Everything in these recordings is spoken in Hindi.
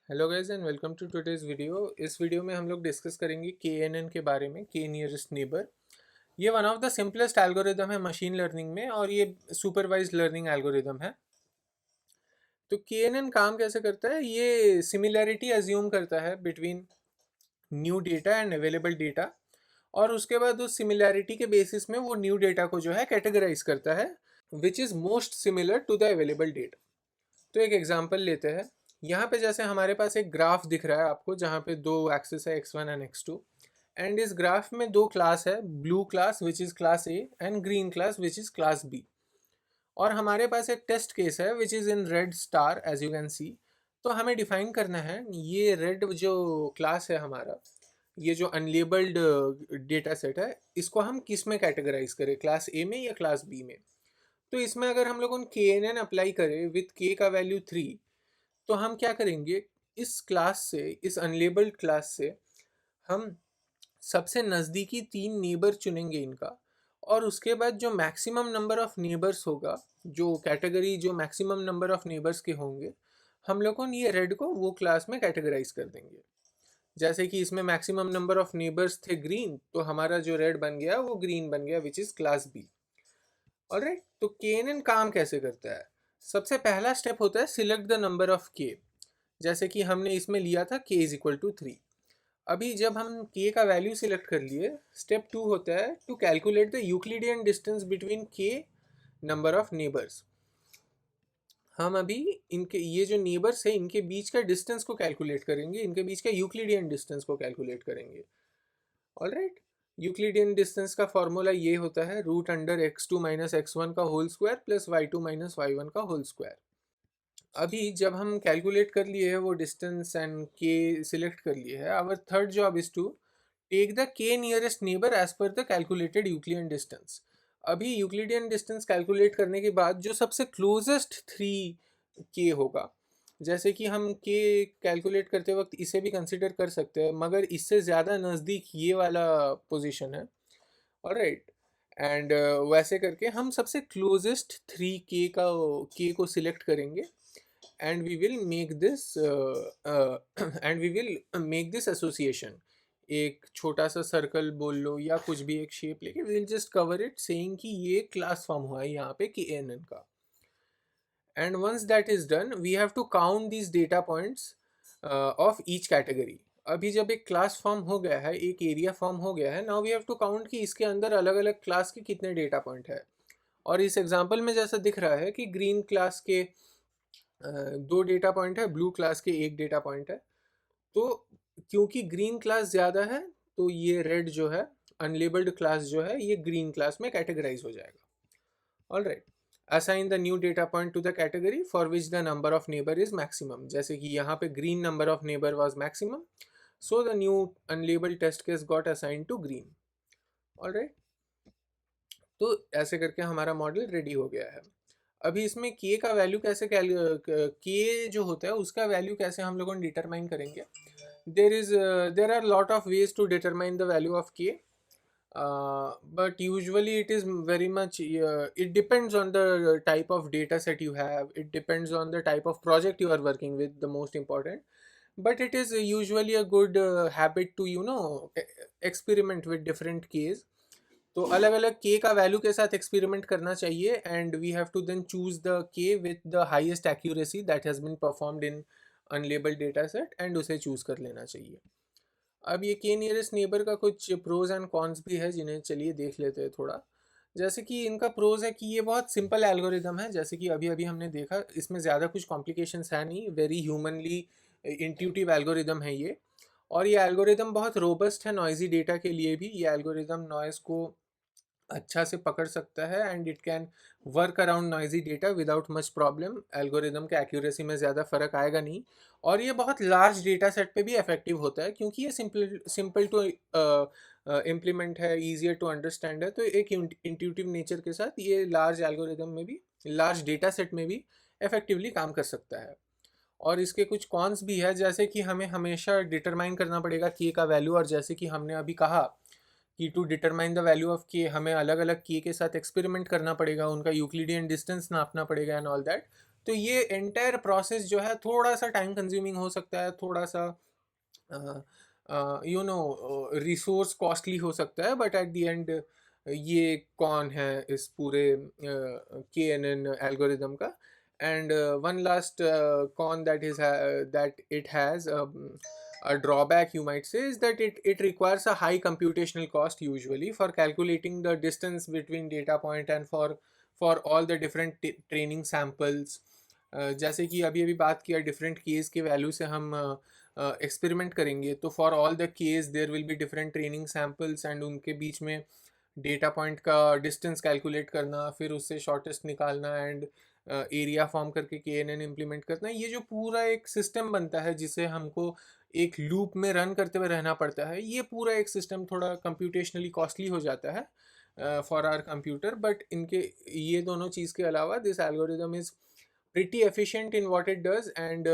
Hello guys and welcome to today's video. इस वीडियो में हम लोग डिस्कस करेंगे KNN के बारे में, के नियरेस्ट नेबर। ये one of the simplest algorithm है मशीन लर्निंग में और ये सुपरवाइज्ड लर्निंग एल्गोरिदम है। तो KNN काम कैसे करता है? ये सिमिलैरिटी अज्यूम करता है between new data and available data, और उसके बाद उस सिमिलैरिटी के बेसिस में वो न्यू डेटा को जो है कैटेगराइज करता है which is most similar to the available data. तो एक एग्जांपल लेते हैं। यहाँ पे जैसे हमारे पास एक ग्राफ दिख रहा है आपको, जहाँ पे दो एक्सिस है x1 एंड x2, एंड इस ग्राफ में दो क्लास है, blue class which is class A and green class which is class B. और हमारे पास एक टेस्ट केस है which is in red star as you can see. तो हमें डिफाइन करना है ये रेड जो क्लास है हमारा, ये जो अनलेबल्ड डेटा सेट है, इसको हम किस में कैटेगराइज करें, क्लास ए में या क्लास बी में। तो इसमें अगर हम लोग उन KNN अप्लाई करें विथ k का वैल्यू 3, तो हम क्या करेंगे, इस क्लास से, इस अनलेबल्ड क्लास से हम सबसे नज़दीकी 3 नेबर चुनेंगे इनका, और उसके बाद जो मैक्सिमम नंबर ऑफ नेबर्स होगा, जो कैटेगरी जो मैक्सिमम नंबर ऑफ नेबर्स के होंगे, हम लोगों ने ये रेड को वो क्लास में कैटेगराइज कर देंगे। जैसे कि इसमें मैक्सिमम नंबर ऑफ नेबर्स थे ग्रीन, तो हमारा जो रेड बन गया वो ग्रीन बन गया which is class B. Alright, तो KNN काम कैसे करता है? सबसे पहला स्टेप होता है select the number of k। जैसे कि हमने इसमें लिया था k इज इक्वल टू 3। अभी जब हम k का वैल्यू सिलेक्ट कर लिए, स्टेप 2 होता है to calculate the Euclidean distance between k number of neighbours. हम अभी इनके ये जो नेबर्स है इनके बीच का डिस्टेंस को कैलकुलेट करेंगे, इनके बीच का यूक्लिडियन डिस्टेंस को कैलकुलेट करेंगे। ऑलराइट, यूक्लिडियन डिस्टेंस का फॉर्मूला ये होता है root under x2 minus x1 का whole square plus y2 minus y1 का होल स्क्वायर। अभी जब हम कैलकुलेट कर लिए है वो डिस्टेंस एंड k सिलेक्ट कर लिए है, our third job is to take the k nearest neighbour as per the calculated Euclidean distance. अभी यूक्लिडियन डिस्टेंस कैलकुलेट करने के बाद जो सबसे क्लोजेस्ट 3k होगा, जैसे कि हम k कैलकुलेट करते वक्त इसे भी कंसिडर कर सकते हैं, मगर इससे ज़्यादा नज़दीक ये वाला पोजीशन है। ऑलराइट, एंड वैसे करके हम सबसे क्लोजेस्ट 3k का k को सिलेक्ट करेंगे, and we will make this and we will make this association. एक छोटा सा सर्कल बोल लो या कुछ भी एक शेप लेके will just cover it saying कि ये क्लास फॉर्म हुआ है यहाँ पे KNN का। and once that is done we have to count these data points of each category। अभी जब एक क्लास फॉर्म हो गया है, एक एरिया फॉर्म हो गया है, now we have to count कि इसके अंदर अलग अलग क्लास के कितने डेटा पॉइंट है। और इस एग्जांपल में जैसा दिख रहा है कि ग्रीन क्लास के 2 डेटा पॉइंट है, ब्लू क्लास के 1 डेटा पॉइंट है। तो क्योंकि ग्रीन क्लास ज़्यादा है, तो ये रेड जो है अनलेबल्ड क्लास जो है ये ग्रीन क्लास में कैटेगराइज हो जाएगा। All right, assign the new data point to the category for which the number of neighbor is maximum। जैसे कि यहाँ पे green number of neighbor was maximum, so the new unlabeled test case got assigned to green। alright, तो ऐसे करके हमारा मॉडल रेडी हो गया है। अभी इसमें k का वैल्यू कैसे k जो होता है उसका वैल्यू कैसे हम लोगों ने डिटरमाइन करेंगे। there are lot of ways to determine the value of k, but usually it is very much it depends on the type of data set you have, it depends on the type of project you are working with, the most important, but it is usually a good habit to experiment with different k's। तो अलग अलग k का वैल्यू के साथ एक्सपेरिमेंट करना चाहिए, and we have to then choose the k with the highest accuracy that has been performed in unlabelled data set, and उसे चूज कर लेना चाहिए। अब ये के नियरेस्ट नेबर का कुछ प्रोज एंड कॉन्स भी है जिन्हें चलिए देख लेते हैं थोड़ा। जैसे कि इनका प्रोज है कि ये बहुत सिंपल एल्गोरिदम है, जैसे कि अभी अभी हमने देखा, इसमें ज़्यादा कुछ कॉम्प्लिकेशंस है नहीं, वेरी ह्यूमनली इंट्यूटिव एल्गोरिदम है ये। और ये एल्गोरिदम बहुत रोबस्ट है नॉइजी डेटा के लिए भी, ये एल्गोरिदम नॉइज़ को अच्छा से पकड़ सकता है, and it can work around noisy data without much problem. Algorithm के एक्यूरेसी में ज़्यादा फ़र्क आएगा नहीं, और ये बहुत लार्ज डेटा सेट पे भी इफेक्टिव होता है क्योंकि ये सिंपल टू इम्प्लीमेंट है, ईजियर टू अंडरस्टैंड है। तो एक इंट्यूटिव नेचर के साथ ये लार्ज एल्गोरिदम में भी, लार्ज डेटा सेट में भी इफेक्टिवली काम कर सकता है। और इसके कुछ कॉन्स भी है, जैसे कि हमें हमेशा डिटरमाइन करना पड़ेगा के का वैल्यू, और जैसे कि हमने अभी कहा कि to determine the value of K हमें अलग अलग के साथ एक्सपेरिमेंट करना पड़ेगा, उनका यूक्लिडियन डिस्टेंस नापना पड़ेगा एंड ऑल दैट। तो ये एंटायर प्रोसेस जो है थोड़ा सा टाइम कंज्यूमिंग हो सकता है, थोड़ा सा रिसोर्स कॉस्टली हो सकता है, बट एट द एंड ये कौन है इस पूरे के एन एन एल्गोरिदम का. And one last con that it has a drawback, you might say, is that it requires a high computational cost usually for calculating the distance between data point and for all the different training samples. जैसे कि अभी अभी बात किया डिफरेंट केस के वैल्यू से हम एक्सपेरिमेंट करेंगे, तो for all the case there will be different training samples and उनके बीच में डेटा पॉइंट का डिस्टेंस कैलकुलेट करना, फिर उससे शॉर्टेस्ट निकालना एंड एरिया फॉर्म करके के एन एन इम्प्लीमेंट करना. ये जो पूरा एक सिस्टम बनता है जिसे हमको एक लूप में रन करते हुए रहना पड़ता है, ये पूरा एक सिस्टम थोड़ा कंप्यूटेशनली कॉस्टली हो जाता है फॉर आवर कंप्यूटर. बट इनके ये दोनों चीज़ के अलावा this algorithm is pretty efficient in what it does, and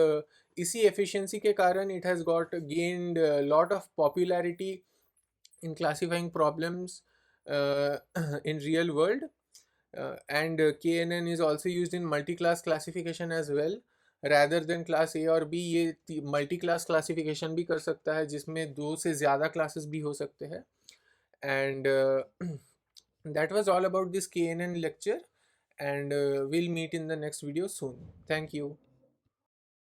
इसी efficiency के कारण it has got gained a lot of popularity in classifying problems in real world. And KNN is also used in multi-class classification as well, rather than class A और B. ये multi-class classification भी कर सकता है जिसमें 2 से ज़्यादा classes भी हो सकते हैं. And that was all about this KNN lecture, and we'll meet in the next video soon. Thank you.